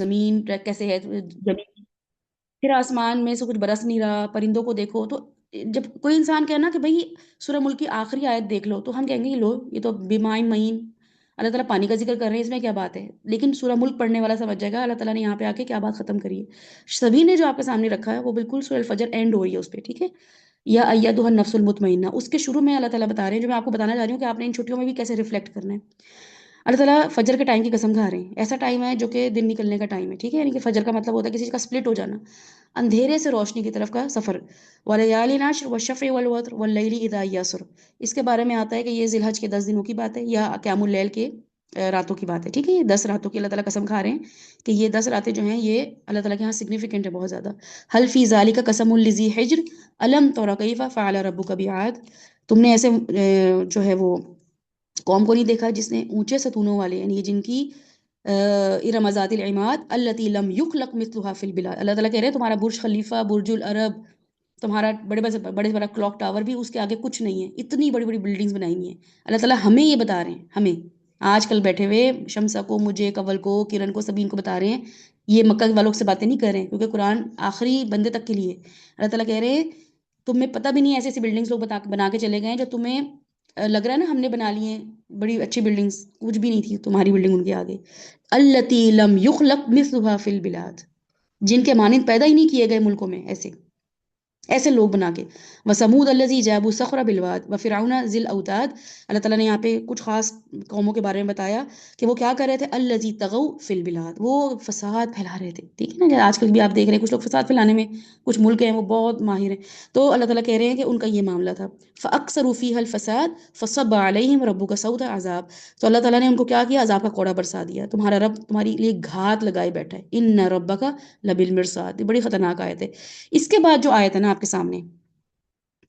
زمین کیسے ہے زمین، پھر آسمان میں سے کچھ برس نہیں رہا، پرندوں کو دیکھو تو جب کوئی انسان کہنا کہ بھائی سورہ ملک کی آخری آیت دیکھ لو تو ہم کہیں گے یہ لو یہ تو بیمائن معین، اللہ تعالیٰ پانی کا ذکر کر رہے ہیں، اس میں کیا بات ہے؟ لیکن سورہ ملک پڑھنے والا سمجھ جائے گا اللہ تعالیٰ نے یہاں پہ آ کے کیا بات ختم کری ہے۔ سبھی نے جو آپ کے سامنے رکھا ہے وہ بالکل سورہ الفجر اینڈ ہو رہی ہے اس پہ، ٹھیک ہے؟ یا ایتھا النفس المطمئنہ، اس کے شروع میں اللہ تعالیٰ بتا رہے ہیں جو میں آپ کو بتانا چاہ رہی ہوں کہ آپ نے ان چھٹیوں میں بھی کیسے ریفلیکٹ کرنا ہے۔ اللہ تعالیٰ فجر کے ٹائم کی قسم کھا رہے ہیں، ایسا ٹائم ہے جو کہ دن نکلنے کا ٹائم ہے، ٹھیک ہے؟ یعنی کہ فجر کا مطلب ہوتا ہے کسی چیز کا سپلٹ ہو جانا، اندھیرے سے روشنی کی طرف کا سفر۔ وَلَيَالٍ عَشْرٍ وَالشَّفْعِ وَالْوَتْرِ وَاللَّيْلِ إِذَا يَسْرِ، اس کے بارے میں آتا ہے کہ یہ ذی الحج کے 10 دنوں کی بات ہے یا قیام اللیل کے راتوں کی بات ہے، ٹھیک ہے؟ یہ 10 راتوں کی اللہ تعالیٰ قسم کھا رہے ہیں کہ یہ 10 راتیں جو ہیں یہ اللہ تعالیٰ کے یہاں سگنیفیکنٹ ہے بہت زیادہ۔ حل فی ذالک قسم لذی حجر الم تر کیف فعل ربک بعاد، تم نے ایسے جو ہے وہ قوم کو نہیں دیکھا جس نے اونچے ستونوں والے یعنی جن کی ارم ذات العماد التی لم یخلق مثلها فی البلاد، اللہ تعالیٰ کہہ رہے ہیں تمہارا برج خلیفہ، برج العرب، تمہارا بڑے بڑا کلاک ٹاور بھی اس کے آگے کچھ نہیں ہے، اتنی بڑی بڑی بلڈنگز بنائی ہوئی ہیں۔ اللہ تعالیٰ ہمیں یہ بتا رہے ہیں، ہمیں آج کل بیٹھے ہوئے شمسا کو، مجھے، کول کو، کرن کو، سبین کو بتا رہے ہیں، یہ مکہ والوں سے باتیں نہیں کر رہے ہیں کیونکہ قرآن آخری بندے تک کے لیے۔ اللہ تعالیٰ کہہ رہے ہیں تمہیں پتہ بھی نہیں، ایسی ایسی بلڈنگز لوگ بنا کے چلے گئے ہیں جو تمہیں لگ رہا ہے نا ہم نے بنا لی ہیں بڑی اچھی بلڈنگز، کچھ بھی نہیں تھی تمہاری بلڈنگ ان کے آگے۔ التی لم یخلق مثلها فی البلاد، جن کے مانند پیدا ہی نہیں کیے گئے ملکوں میں ایسے لوگ بنا کے۔ وَثَمُودَ الَّذِي جَابُوا الصَّخْرَ بِالْوَادِ وَفِرْعَوْنَ ذِي الْأَوْتَادِ، اللہ تعالیٰ نے یہاں پہ کچھ خاص قوموں کے بارے میں بتایا کہ وہ کیا کر رہے تھے، الَّذِي طَغَوْا فِي الْبِلَادِ، وہ فساد پھیلا رہے تھے، ٹھیک ہے نا؟ آج کل بھی آپ دیکھ رہے ہیں کچھ لوگ فساد پھیلانے میں، کچھ ملک ہیں وہ بہت ماہر ہیں، تو اللہ تعالیٰ کہہ رہے ہیں کہ ان کا یہ معاملہ تھا۔ فَأَكْثَرُوا فِيهَا الْفَسَادَ فَصَبَّ عَلَيْهِمْ رَبُّكَ سَوْطَ عَذَابٍ، تو اللہ تعالیٰ نے ان کو کیا کیا، عذاب کا کوڑا برسا دیا، تمہارا رب تمہاری لیے گھات لگائے بیٹھا ہے۔ إِنَّ رَبَّكَ لَبِالْمِرْصَادِ، یہ بڑی خطرناک آیت ہے۔ اس کے بعد جو آیت ہے نا آپ کے سامنے،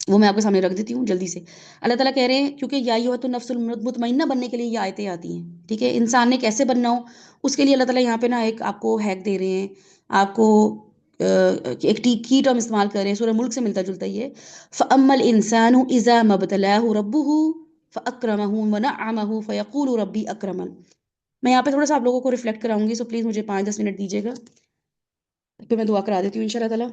وہ میں آپ کے سامنے رکھ دیتی ہوں جلدی سے۔ اللہ تعالیٰ کہہ رہے ہیں کیونکہ یا ایھا النفس المطمئنہ بننے کے لیے یہ آیتیں آتی ہیں، ٹھیک ہے؟ انسان نے کیسے بننا ہو اس کے لیے اللہ تعالیٰ یہاں پہ نا ایک آپ کو ہیک دے رہے ہیں، آپ کو ایک کی ٹرم استعمال کر رہے ہیں، سورہ ملک سے ملتا جلتا یہ۔ فَأَمَّا الْإِنسَانُ إِذَا مَا ابْتَلَاهُ رَبُّهُ فَأَكْرَمَهُ وَنَعَّمَهُ فَيَقُولُ رَبِّي أَكْرَمَنِ۔ میں یہاں پہ تھوڑا سا آپ لوگوں کو ریفلیکٹ کراؤں گی، سو پلیز مجھے 5-10 منٹ دیجیے گا، پھر میں دعا کرا دیتی ہوں انشاءاللہ تعالیٰ۔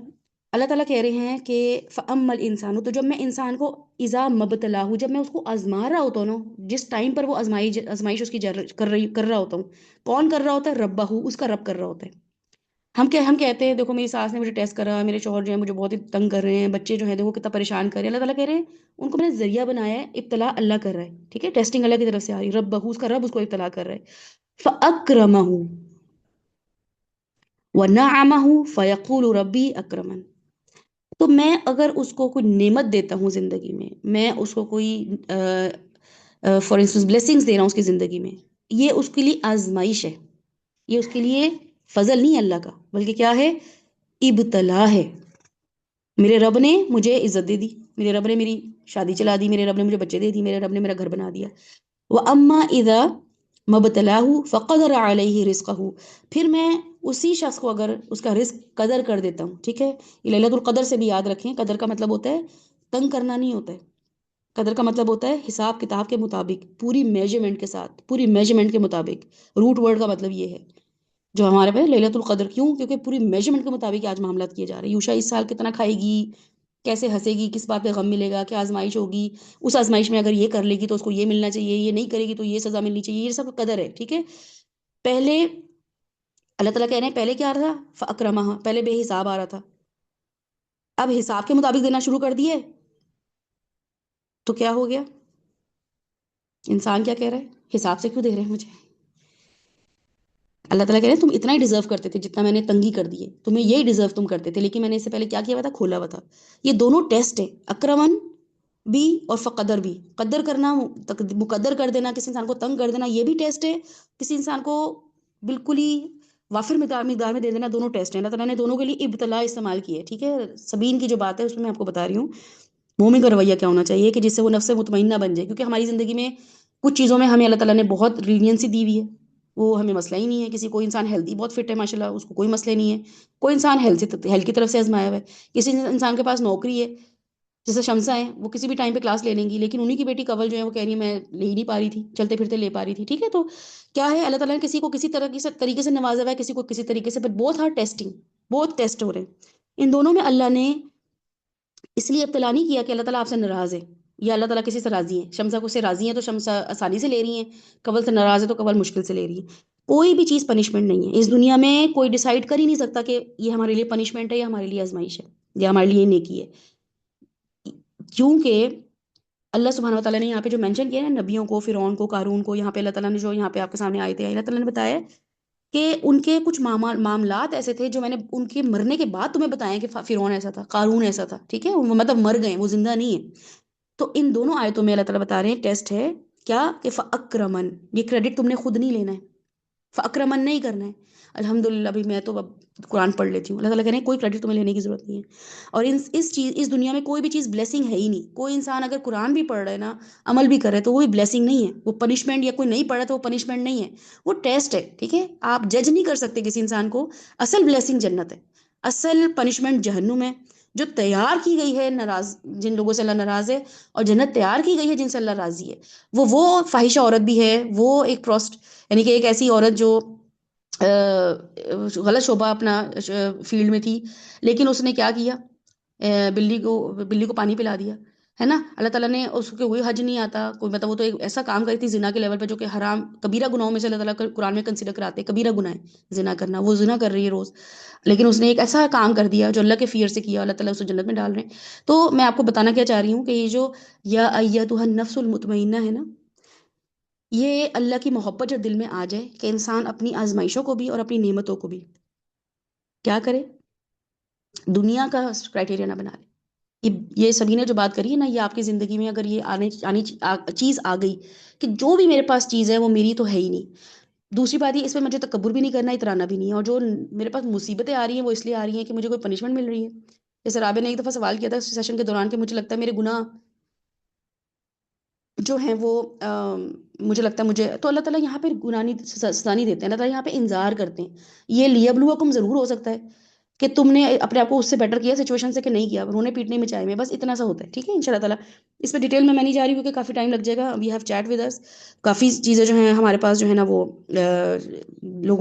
اللہ تعالیٰ کہہ رہے ہیں کہ فَأَمَّا الْإِنسَانُ، تو جب میں انسان کو اِذَا مَبْتَلَاهُ، جب میں اس کو آزما رہا ہوتا ہوں نا، جس ٹائم پر وہ آزمائش اس کی کر رہا ہوتا ہوں، کون کر رہا ہوتا ہے؟ ربہ، اس کا رب کر رہا ہوتا ہے۔ ہم کہتے ہیں دیکھو میری ساس نے مجھے ٹیسٹ کرا، میرے شوہر جو ہے مجھے بہت ہی تنگ کر رہے ہیں، بچے جو ہیں دیکھو کتنا پریشان کر رہے ہیں، اللہ تعالیٰ کہہ رہے ہیں ان کو میں نے ذریعہ بنایا ہے، ابتلا اللہ کر رہا ہے، ٹھیک ہے؟ ٹیسٹنگ اللہ کی طرف سے آ رہی ہے، ربہ، اس کا رب اس کو ابتلا کر رہا ہے۔ فَأَكْرَمَهُ وَنَعَمَهُ فَيَقُولُ رَبِّي أَكْرَمَنِ، تو میں اگر اس کو کوئی نعمت دیتا ہوں زندگی میں اس کو کوئی فار انسٹنس بلیسنگز دے رہا ہوں اس کی زندگی میں، یہ اس کے لیے آزمائش ہے، یہ اس کے لیے فضل نہیں ہے اللہ کا، بلکہ کیا ہے؟ ابتلا ہے۔ میرے رب نے مجھے عزت دے دی، میرے رب نے میری شادی چلا دی، میرے رب نے مجھے بچے دے دی، میرے رب نے میرا گھر بنا دیا۔ وَأَمَّا إِذَا مَبْتَلَاهُ فَقَدَرَ عَلَيْهِ رِزْقَهُ، پھر میں اسی شخص کو اگر اس کا رزق قدر کر دیتا ہوں، ٹھیک ہے؟ یہ ليلۃ القدر سے بھی یاد رکھیں، قدر کا مطلب ہوتا ہے تنگ کرنا نہیں ہوتا ہے، قدر کا مطلب ہوتا ہے حساب کتاب کے مطابق، پوری میجرمنٹ کے ساتھ، پوری میجرمنٹ کے مطابق، روٹ ورڈ کا مطلب یہ ہے جو ہمارے پہ ليلۃ القدر، کیوں؟ کیونکہ پوری میجرمنٹ کے مطابق آج معاملات کیے جا رہے ہیں۔ یوشا اس سال کتنا کھائے گی، کیسے ہنسے گی، کس بات پہ غم ملے گا، کیا آزمائش ہوگی، اس آزمائش میں اگر یہ کر لے گی تو اس کو یہ ملنا چاہیے، یہ نہیں کرے گی تو یہ سزا ملنی چاہیے، یہ سب قدر ہے، ٹھیک ہے؟ پہلے اللہ تعالیٰ کہہ رہے ہیں پہلے کیا تھا؟ فَأَكْرَمَهَا، پہلے بے حساب آ رہا تھا، اب حساب کے مطابق دینا شروع کر دیے تو کیا ہو گیا؟ انسان کیا کہہ رہا ہے؟ حساب سے کیوں دے رہے ہیں مجھے؟ اللہ تعالیٰ کہہ رہے ہیں تم اتنا ہی ڈیزرو کرتے تھے جتنا میں نے تنگی کر دی ہے، تمہیں یہی ڈیزرو تم کرتے تھے، لیکن میں نے اس سے پہلے کیا کیا ہوا تھا؟ کھولا ہوا تھا۔ یہ دونوں ٹیسٹ ہے، اکرمن بھی اور فقدر بھی، قدر کرنا، مقدر کر دینا، کسی انسان کو تنگ کر دینا، یہ بھی ٹیسٹ ہے، کسی انسان کو بالکل ہی وافر مقدار میں دے دینا، دونوں ٹیسٹ ہیں۔ اللہ تعالیٰ نے دونوں کے لیے ابتلا استعمال کی ہے، ٹھیک ہے؟ سبین کی جو بات ہے اس میں آپ کو بتا رہی ہوں مومن کا رویہ کیا ہونا چاہیے کہ جس سے وہ نفس مطمئنہ بن جائے، کیونکہ ہماری زندگی میں کچھ چیزوں میں ہمیں اللہ تعالیٰ نے بہت لینینسی دی ہوئی ہے، وہ ہمیں مسئلہ ہی نہیں ہے۔ کوئی انسان ہیلتھی بہت فٹ ہے ماشاءاللہ، اس کو کوئی مسئلہ نہیں ہے، کوئی انسان ہیلتھ کی طرف سے آزمایا ہوا ہے، کسی انسان کے پاس نوکری ہے، جیسے شمسا ہیں، وہ کسی بھی ٹائم پہ کلاس لے لیں گی، لیکن انہیں کی بیٹی کنول جو ہے وہ کہہ رہی ہے میں لے ہی نہیں پا رہی تھی، چلتے پھرتے لے پا رہی تھی، ٹھیک ہے؟ تو کیا ہے، اللہ تعالیٰ نے کسی کو کسی طرح کی طریقے سے نوازا ہوا ہے، کسی کو کسی طریقے سے، بٹ بہت ہارڈ ٹیسٹنگ، بہت ٹیسٹ ہو رہے ہیں ان دونوں میں۔ اللہ نے اس لیے ابتلا نہیں کیا کہ اللہ تعالیٰ آپ سے ناراض ہے یا اللہ تعالیٰ کسی سے راضی ہے، شمسا کو سے راضی ہیں تو شمسا آسانی سے لے رہی ہیں، کنول سے ناراض ہے تو کنول مشکل سے لے رہی ہے۔ کوئی بھی چیز پنشمنٹ نہیں ہے اس دنیا میں، کوئی ڈیسائیڈ کر ہی نہیں سکتا کہ یہ ہمارے لیے پنشمنٹ ہے یا ہمارے لیے آزمائش ہے یا ہمارے لیے نیکی ہے، کیونکہ اللہ سبحانہ و تعالیٰ نے یہاں پہ جو مینشن کیا ہے نا، نبیوں کو، فرعون کو، قارون کو، یہاں پہ اللہ تعالیٰ نے جو یہاں پہ آپ کے سامنے آئے تھے، اللہ تعالیٰ نے بتایا کہ ان کے کچھ معاملات ایسے تھے جو میں نے ان کے مرنے کے بعد تمہیں بتایا کہ فرعون ایسا تھا، قارون ایسا تھا، ٹھیک ہے؟ وہ مطلب مر گئے، وہ زندہ نہیں ہے۔ تو ان دونوں آیتوں میں اللہ تعالیٰ بتا رہے ہیں ٹیسٹ ہے کیا، کہ فَأَكْرَمَن، یہ کریڈٹ تم نے خود نہیں لینا ہے، فَأَكْرَمَن نہیں کرنا ہے۔ الحمدللہ بھی میں تو اب قرآن پڑھ لیتی ہوں، اللہ تعالیٰ کہہ رہے ہیں کوئی کریڈٹ تمہیں لینے کی ضرورت نہیں ہے۔ اور اس چیز، اس دنیا میں کوئی بھی چیز بلیسنگ ہے ہی نہیں۔ کوئی انسان اگر قرآن بھی پڑھ رہا ہے نا، عمل بھی کر رہا ہے، تو وہ بھی بلیسنگ نہیں ہے، وہ پنشمنٹ، یا کوئی نہیں پڑھا تو وہ پنشمنٹ نہیں ہے، وہ ٹیسٹ ہے، ٹھیک ہے؟ آپ جج نہیں کر سکتے کسی انسان کو، اصل بلیسنگ جنت ہے، اصل پنشمنٹ جہنم ہے، جو تیار کی گئی ہے ناراض جن لوگوں سے اللہ ناراض ہے، اور جنت تیار کی گئی ہے جن سے اللہ راضی ہے۔ وہ فاحشہ عورت بھی ہے، وہ ایک پروسٹ، یعنی کہ ایک ایسی عورت جو غلط شعبہ اپنا فیلڈ میں تھی، لیکن اس نے کیا کیا، بلی کو پانی پلا دیا، ہے نا؟ اللہ تعالیٰ نے اس کو کوئی حج نہیں آتا، کوئی مطلب وہ تو ایک ایسا کام کری تھی زنا کے لیول پہ جو کہ حرام کبیرہ گناہوں میں سے اللہ تعالیٰ قرآن میں کنسیڈر کراتے ہیں، کبیرہ گناہ ہے زنا کرنا، وہ زنا کر رہی ہے روز، لیکن اس نے ایک ایسا کام کر دیا جو اللہ کے فیئر سے کیا، اللہ تعالیٰ اسے جنت میں ڈال رہے ہیں۔ تو میں آپ کو بتانا کیا چاہ رہی ہوں کہ یہ جو یا ایتھا النفس المطمئنہ ہے نا، یہ اللہ کی محبت جو دل میں آ جائے کہ انسان اپنی آزمائشوں کو بھی اور اپنی نعمتوں کو بھی کیا کرے، دنیا کا کرائٹیریا نہ بنا لے۔ یہ سبھی نے جو بات کری ہے نا، یہ آپ کی زندگی میں اگر یہ چیز آ گئی کہ جو بھی میرے پاس چیز ہے وہ میری تو ہے ہی نہیں۔ دوسری بات یہ، اس میں مجھے تکبر بھی نہیں کرنا، اترانا بھی نہیں ہے، اور جو میرے پاس مصیبتیں آ رہی ہیں وہ اس لیے آ رہی ہیں کہ مجھے کوئی پنشمنٹ مل رہی ہے۔ جیسے رابع نے ایک دفعہ سوال کیا تھا سیشن کے دوران کہ مجھے لگتا ہے میرے گناہ جو ہیں وہ مجھے لگتا ہے مجھے، تو اللہ تعالیٰ یہاں پہ گناہ نہیں، سزا نہیں دیتے ہیں، اللہ تعالیٰ یہاں پہ انذار کرتے ہیں۔ یہ لیبلوکم ضرور ہو سکتا ہے کہ تم نے اپنے آپ کو اس سے بیٹر کیا سچویشن سے کہ نہیں کیا، رونے پیٹنے میں چائے میں، بس اتنا سا ہوتا ہے، ٹھیک ہے؟ انشاءاللہ تعالیٰ اس پہ ڈیٹیل میں نہیں جا رہی ہوں کیونکہ کافی ٹائم لگ جائے گا، we have chat with us, کافی چیزیں جو ہیں ہمارے پاس جو ہے نا وہ لوگوں